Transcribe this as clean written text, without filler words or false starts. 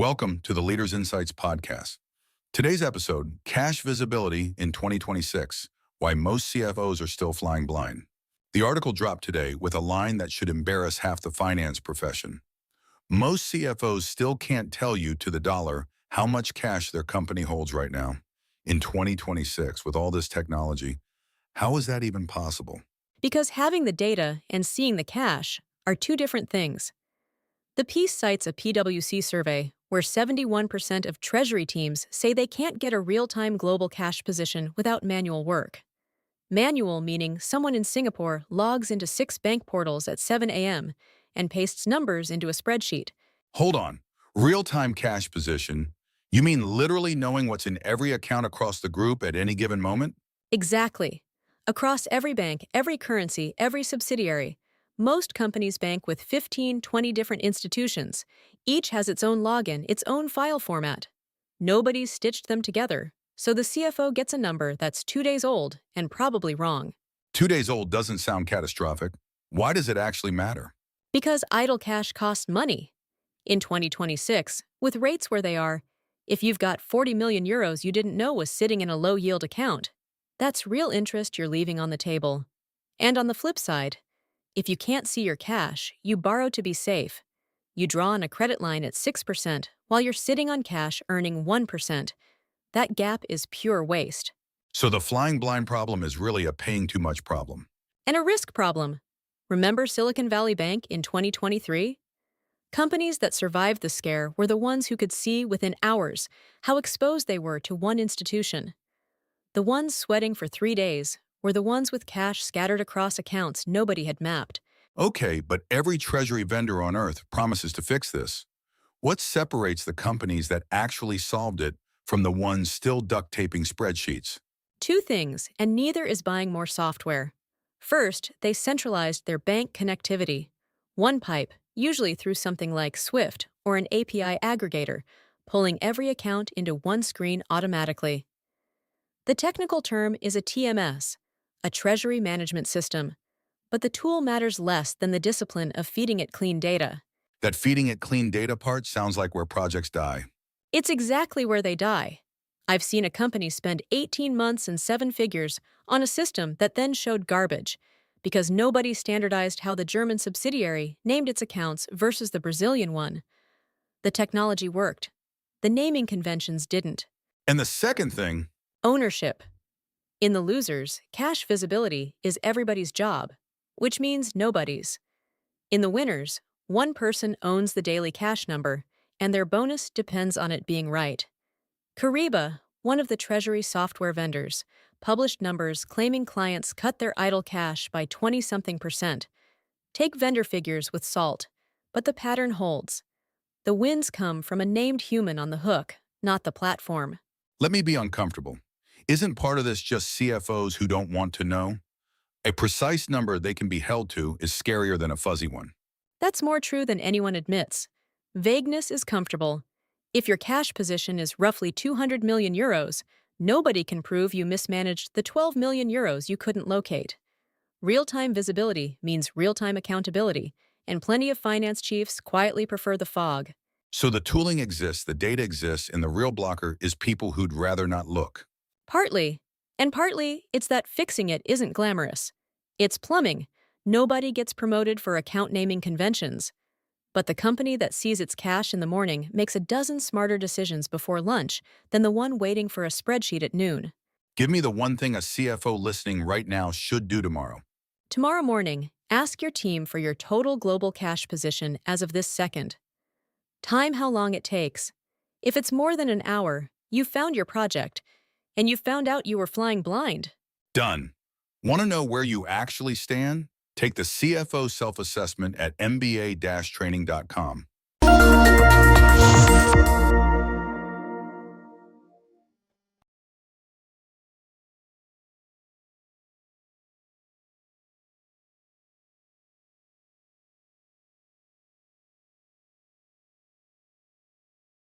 Welcome to the Leaders Insights podcast. Today's episode, Cash Visibility in 2026, Why Most CFOs Are Still Flying Blind. The article dropped today with a line that should embarrass half the finance profession. Most CFOs still can't tell you to the dollar how much cash their company holds right now. In 2026, with all this technology, how is that even possible? Because having the data and seeing the cash are two different things. The piece cites a PwC survey where 71% of treasury teams say they can't get a real-time global cash position without manual work. Manual meaning someone in Singapore logs into 6 bank portals at 7 a.m. and pastes numbers into a spreadsheet. Hold on. Real-time cash position? You mean literally knowing what's in every account across the group at any given moment? Exactly. Across every bank, every currency, every subsidiary, most companies bank with 15, 20 different institutions. Each has its own login, its own file format. Nobody's stitched them together, so the CFO gets a number that's 2 days old and probably wrong. 2 days old doesn't sound catastrophic. Why does it actually matter? Because idle cash costs money. In 2026, with rates where they are, if you've got 40 million euros you didn't know was sitting in a low-yield account, that's real interest you're leaving on the table. And on the flip side, if you can't see your cash, you borrow to be safe. You draw on a credit line at 6% while you're sitting on cash earning 1%. That gap is pure waste. So the flying blind problem is really a paying too much problem. And a risk problem. Remember Silicon Valley Bank in 2023? Companies that survived the scare were the ones who could see within hours how exposed they were to one institution. The ones sweating for 3 days were the ones with cash scattered across accounts nobody had mapped. Okay, but every treasury vendor on earth promises to fix this. What separates the companies that actually solved it from the ones still duct taping spreadsheets? 2 things, and neither is buying more software. First, they centralized their bank connectivity. One pipe, usually through something like Swift or an API aggregator, pulling every account into one screen automatically. The technical term is a TMS, a treasury management system, but the tool matters less than the discipline of feeding it clean data. That feeding it clean data part sounds like where projects die. It's exactly where they die. I've seen a company spend 18 months and 7 figures on a system that then showed garbage because nobody standardized how the German subsidiary named its accounts versus the Brazilian one. The technology worked. The naming conventions didn't. And the second thing, Ownership. In the losers, cash visibility is everybody's job, which means nobody's. In the winners, one person owns the daily cash number, and their bonus depends on it being right. Kyriba, one of the treasury software vendors, published numbers claiming clients cut their idle cash by 20-something%. Take vendor figures with salt, but the pattern holds. The wins come from a named human on the hook, not the platform. let me be uncomfortable. Isn't part of this just CFOs who don't want to know? A precise number they can be held to is scarier than a fuzzy one. That's more true than anyone admits. Vagueness is comfortable. If your cash position is roughly 200 million euros, nobody can prove you mismanaged the 12 million euros you couldn't locate. Real-time visibility means real-time accountability, and plenty of finance chiefs quietly prefer the fog. So the tooling exists, the data exists, and the real blocker is people who'd rather not look. Partly. And partly, it's that fixing it isn't glamorous. It's plumbing. Nobody gets promoted for account naming conventions. But the company that sees its cash in the morning makes a dozen smarter decisions before lunch than the one waiting for a spreadsheet at noon. Give me the one thing a CFO listening right now should do tomorrow. Tomorrow morning, ask your team for your total global cash position as of this second. Time how long it takes. If it's more than an hour, you've found your project, and you've found out you were flying blind. Done. Want to know where you actually stand? Take the CFO self-assessment at mba-training.com.